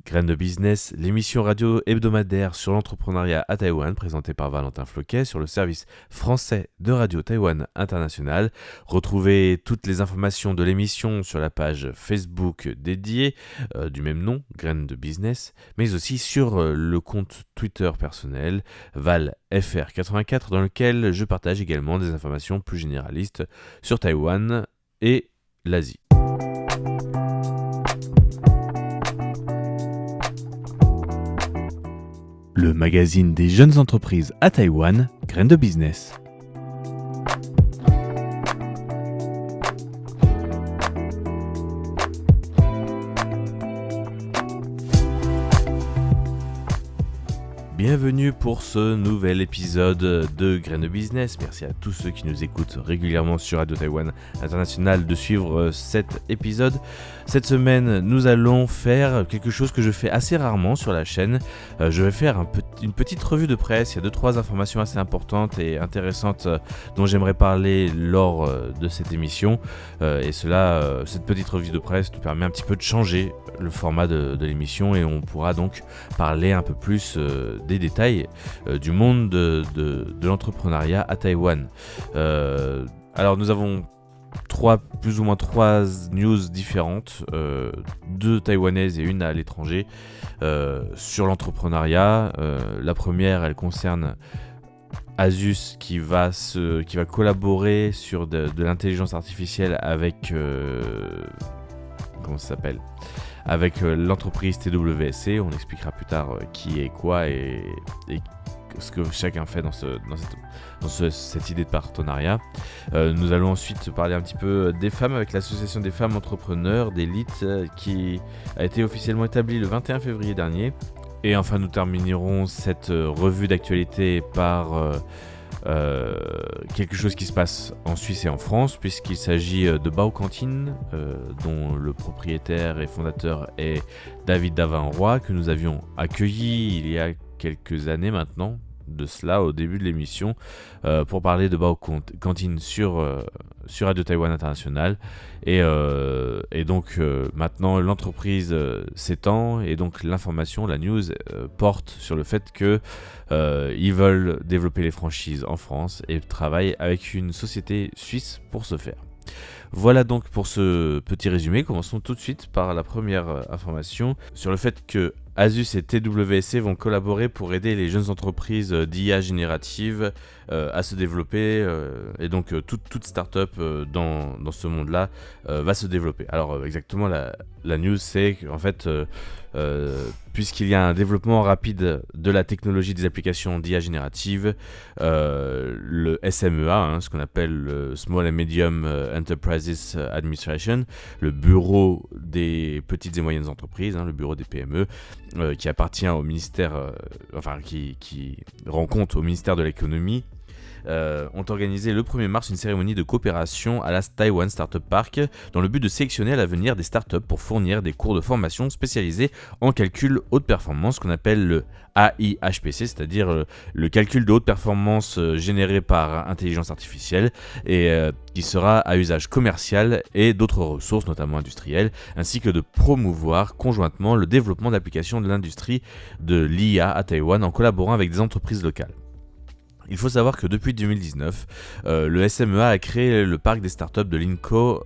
Graines de business, l'émission radio hebdomadaire sur l'entrepreneuriat à Taïwan, présentée par Valentin Floquet sur le service français de Radio Taïwan International. Retrouvez toutes les informations de l'émission sur la page Facebook dédiée du même nom, Graines de business, mais aussi sur le compte Twitter personnel ValFR84, dans lequel je partage également des informations plus généralistes sur Taïwan et l'Asie. Le magazine des jeunes entreprises à Taïwan, Graines de business. Bienvenue pour ce nouvel épisode de Graines de business. Merci à tous ceux qui nous écoutent régulièrement sur Radio Taïwan International de suivre cet épisode. Cette semaine, nous allons faire quelque chose que je fais assez rarement sur la chaîne. Je vais faire une petite revue de presse. Il y a 2-3 informations assez importantes et intéressantes dont j'aimerais parler lors de cette émission. Et cette petite revue de presse nous permet un petit peu de changer le format de l'émission et on pourra donc parler un peu plus des détails du monde de l'entrepreneuriat à Taïwan. Alors nous avons plus ou moins trois news différentes, 2 taïwanaises et une à l'étranger sur l'entrepreneuriat. La première, elle concerne Asus qui va collaborer sur de l'intelligence artificielle avec avec l'entreprise TWSC. On expliquera plus tard qui est quoi et ce que chacun fait dans cette idée de partenariat. Nous allons ensuite parler un petit peu des femmes avec l'association des femmes entrepreneurs d'élite qui a été officiellement établie le 21 février dernier. Et enfin nous terminerons cette revue d'actualité par quelque chose qui se passe en Suisse et en France, puisqu'il s'agit de Bao Cantine, dont le propriétaire et fondateur est David Davanroy, que nous avions accueilli il y a quelques années maintenant, de cela au début de l'émission, pour parler de Bao Cantine sur Radio Taïwan International. Et donc maintenant l'entreprise s'étend et donc l'information, la news porte sur le fait que ils veulent développer les franchises en France et travaillent avec une société suisse pour ce faire. Voilà donc pour ce petit résumé. Commençons tout de suite par la première information sur le fait que Asus et TWSC vont collaborer pour aider les jeunes entreprises d'IA générative à se développer et donc toute start-up dans ce monde-là va se développer. Alors exactement la news, c'est qu'en fait puisqu'il y a un développement rapide de la technologie des applications d'IA générative, le SMEA, ce qu'on appelle le Small and Medium Enterprises Administration, le bureau des petites et moyennes entreprises, le bureau des PME, qui appartient au ministère, qui rend compte au ministère de l'économie, ont organisé le 1er mars une cérémonie de coopération à la Taiwan Startup Park dans le but de sélectionner à l'avenir des startups pour fournir des cours de formation spécialisés en calcul haute performance, qu'on appelle le AIHPC, c'est-à-dire le calcul de haute performance généré par intelligence artificielle et qui sera à usage commercial et d'autres ressources, notamment industrielles, ainsi que de promouvoir conjointement le développement d'applications de l'industrie de l'IA à Taïwan en collaborant avec des entreprises locales. Il faut savoir que depuis 2019, le SMEA a créé le parc des startups de l'INCO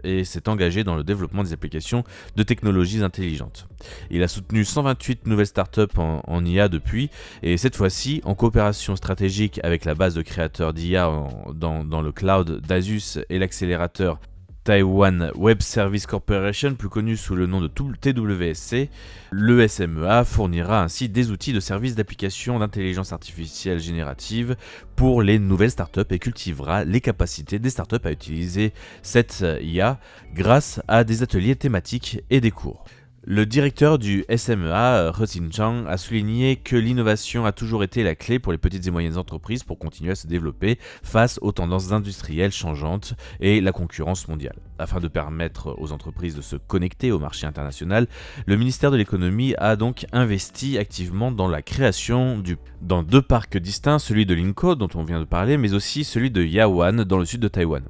et s'est engagé dans le développement des applications de technologies intelligentes. Il a soutenu 128 nouvelles startups en IA depuis, et cette fois-ci, en coopération stratégique avec la base de créateurs d'IA dans le cloud d'Asus et l'accélérateur Taiwan Web Service Corporation, plus connu sous le nom de TWSC, le SMEA fournira ainsi des outils de services d'application d'intelligence artificielle générative pour les nouvelles startups et cultivera les capacités des startups à utiliser cette IA grâce à des ateliers thématiques et des cours. Le directeur du SMEA, He Xin-chang, a souligné que l'innovation a toujours été la clé pour les petites et moyennes entreprises pour continuer à se développer face aux tendances industrielles changeantes et la concurrence mondiale. Afin de permettre aux entreprises de se connecter au marché international, le ministère de l'économie a donc investi activement dans la création dans 2 parcs distincts, celui de l'INCO dont on vient de parler, mais aussi celui de Yaoan dans le sud de Taïwan.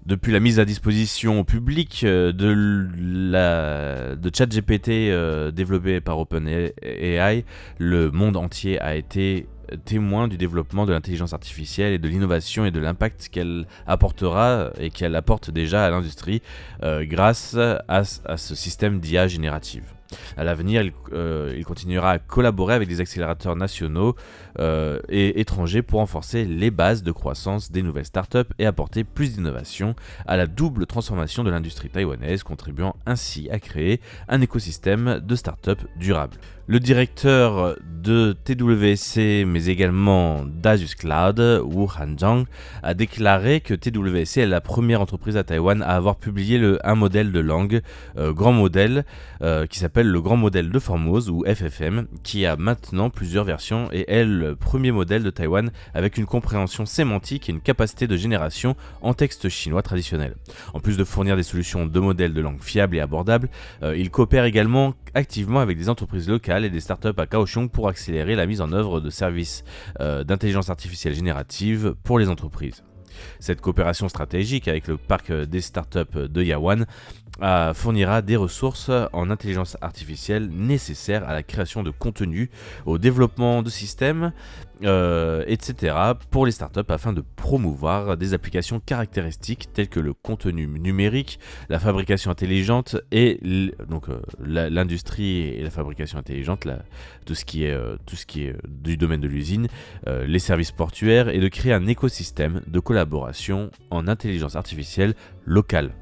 Depuis la mise à disposition publique de ChatGPT développé par OpenAI, le monde entier a été témoin du développement de l'intelligence artificielle et de l'innovation et de l'impact qu'elle apportera et qu'elle apporte déjà à l'industrie grâce à ce système d'IA générative. À l'avenir, il continuera à collaborer avec des accélérateurs nationaux et étrangers pour renforcer les bases de croissance des nouvelles startups et apporter plus d'innovation à la double transformation de l'industrie taïwanaise, contribuant ainsi à créer un écosystème de startups durable. Le directeur de TWSC, mais également d'Asus Cloud, Wu Hanjiang, a déclaré que TWSC est la première entreprise à Taïwan à avoir publié un modèle de langue, grand modèle, qui s'appelle le Grand Modèle de Formose, ou FFM, qui a maintenant plusieurs versions et est le premier modèle de Taïwan avec une compréhension sémantique et une capacité de génération en texte chinois traditionnel. En plus de fournir des solutions de modèles de langue fiables et abordables, il coopère également activement avec des entreprises locales et des startups à Kaohsiung pour accélérer la mise en œuvre de services d'intelligence artificielle générative pour les entreprises. Cette coopération stratégique avec le parc des startups de Yawan fournira des ressources en intelligence artificielle nécessaires à la création de contenu, au développement de systèmes, etc. pour les startups afin de promouvoir des applications caractéristiques telles que le contenu numérique, la fabrication intelligente et l'industrie et la fabrication intelligente, tout ce qui est du domaine de l'usine, les services portuaires, et de créer un écosystème de collaboration en intelligence artificielle locale.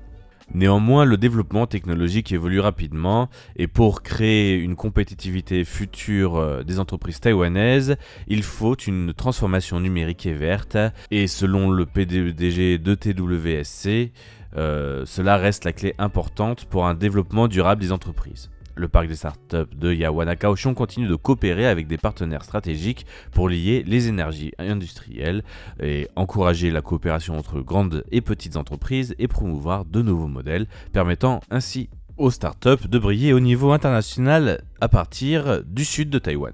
Néanmoins, le développement technologique évolue rapidement et pour créer une compétitivité future des entreprises taïwanaises, il faut une transformation numérique et verte. Et selon le PDG de TWSC, cela reste la clé importante pour un développement durable des entreprises. Le parc des startups de Yawan à Kaohsiung continue de coopérer avec des partenaires stratégiques pour lier les énergies industrielles et encourager la coopération entre grandes et petites entreprises et promouvoir de nouveaux modèles, permettant ainsi aux startups de briller au niveau international à partir du sud de Taïwan.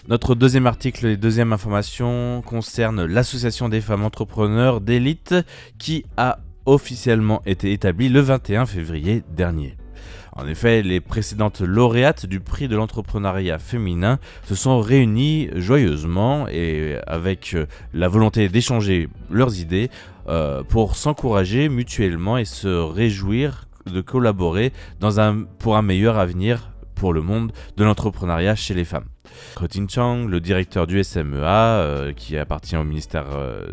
Notre deuxième article et deuxième information concerne l'association des femmes entrepreneurs d'élite qui a officiellement été établie le 21 février dernier. En effet, les précédentes lauréates du prix de l'entrepreneuriat féminin se sont réunies joyeusement et avec la volonté d'échanger leurs idées pour s'encourager mutuellement et se réjouir de collaborer pour un meilleur avenir pour le monde de l'entrepreneuriat chez les femmes. He Jin-chang, le directeur du SMEA, qui appartient au ministère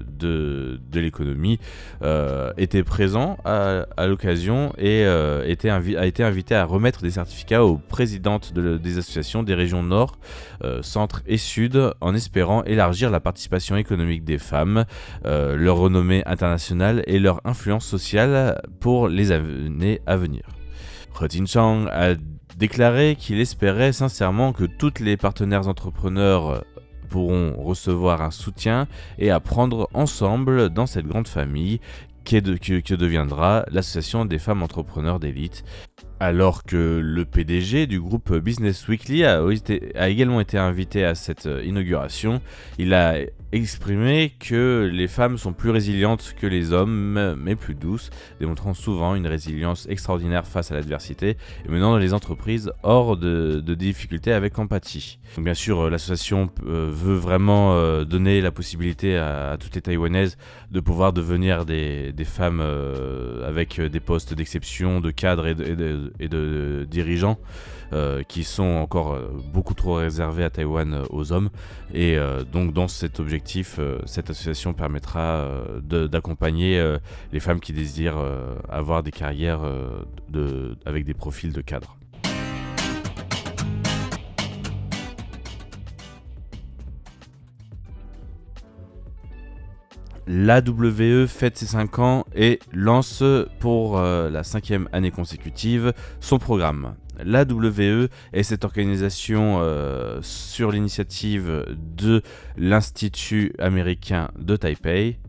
de l'économie, était présent à l'occasion et a été invité à remettre des certificats aux présidentes des associations des régions Nord, Centre et Sud, en espérant élargir la participation économique des femmes, leur renommée internationale et leur influence sociale pour les années à venir. He Jin-chang a déclaré qu'il espérait sincèrement que tous les partenaires entrepreneurs pourront recevoir un soutien et apprendre ensemble dans cette grande famille que deviendra l'association des femmes entrepreneurs d'élite. Alors que le PDG du groupe Business Weekly a également été invité à cette inauguration, il a exprimé que les femmes sont plus résilientes que les hommes, mais plus douces, démontrant souvent une résilience extraordinaire face à l'adversité et menant les entreprises hors de difficultés avec empathie. Donc bien sûr, l'association veut vraiment donner la possibilité à toutes les Taïwanaises de pouvoir devenir des femmes avec des postes d'exception, de cadres et de dirigeants qui sont encore beaucoup trop réservés à Taïwan aux hommes. Et donc dans cet objectif, cette association permettra d'accompagner les femmes qui désirent avoir des carrières avec des profils de cadres. L'AWE fête ses 5 ans et lance pour la 5e année consécutive son programme. L'AWE est cette organisation sur l'initiative de l'Institut américain de Taipei,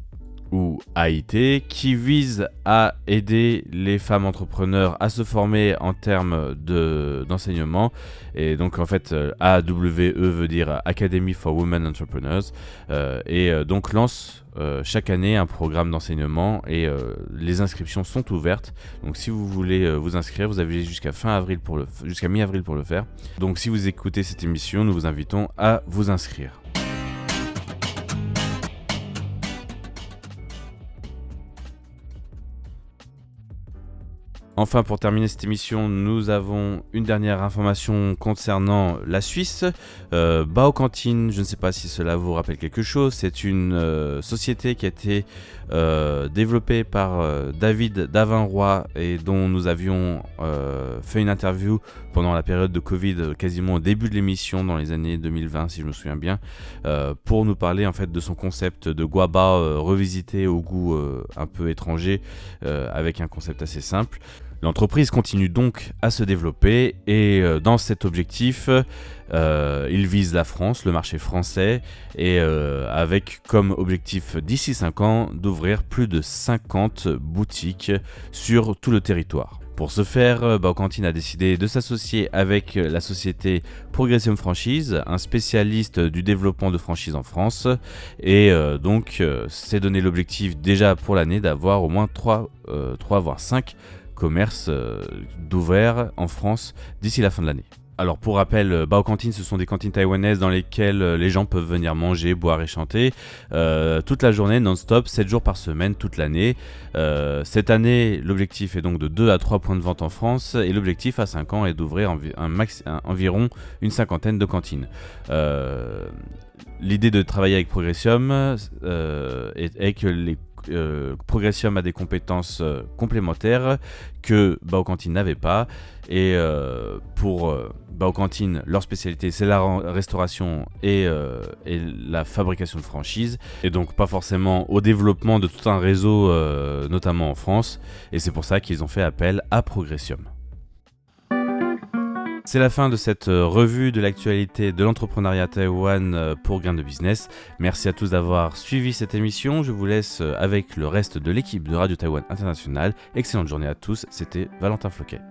ou AIT, qui vise à aider les femmes entrepreneurs à se former en termes d'enseignement. Et donc en fait, AWE veut dire Academy for Women Entrepreneurs, donc lance chaque année un programme d'enseignement et les inscriptions sont ouvertes. Donc si vous voulez vous inscrire, vous avez jusqu'à mi-avril pour le faire. Donc si vous écoutez cette émission, nous vous invitons à vous inscrire. Enfin, pour terminer cette émission, nous avons une dernière information concernant la Suisse. Baocantine, je ne sais pas si cela vous rappelle quelque chose, c'est une société qui a été développée par David Davinroy et dont nous avions fait une interview pendant la période de Covid, quasiment au début de l'émission, dans les années 2020 si je me souviens bien, pour nous parler en fait de son concept de guava revisité au goût un peu étranger, avec un concept assez simple. L'entreprise continue donc à se développer et dans cet objectif, il vise la France, le marché français, et avec comme objectif d'ici 5 ans d'ouvrir plus de 50 boutiques sur tout le territoire. Pour ce faire, Baocantine a décidé de s'associer avec la société Progressium Franchise, un spécialiste du développement de franchises en France, et donc s'est donné l'objectif déjà pour l'année d'avoir au moins 3 voire 5 commerces d'ouverts en France d'ici la fin de l'année. Alors pour rappel, Baocantine, ce sont des cantines taïwanaises dans lesquelles les gens peuvent venir manger, boire et chanter toute la journée, non-stop, 7 jours par semaine, toute l'année. Cette année, l'objectif est donc de 2 à 3 points de vente en France et l'objectif à 5 ans est d'ouvrir environ une cinquantaine de cantines. L'idée de travailler avec Progressium est que Progressium a des compétences complémentaires que Baocantine n'avait pas et pour Baocantine, leur spécialité c'est la restauration et la fabrication de franchises et donc pas forcément au développement de tout un réseau notamment en France, et c'est pour ça qu'ils ont fait appel à Progressium. C'est la fin de cette revue de l'actualité de l'entrepreneuriat à Taïwan pour Grain de Business. Merci à tous d'avoir suivi cette émission. Je vous laisse avec le reste de l'équipe de Radio Taïwan International. Excellente journée à tous, c'était Valentin Floquet.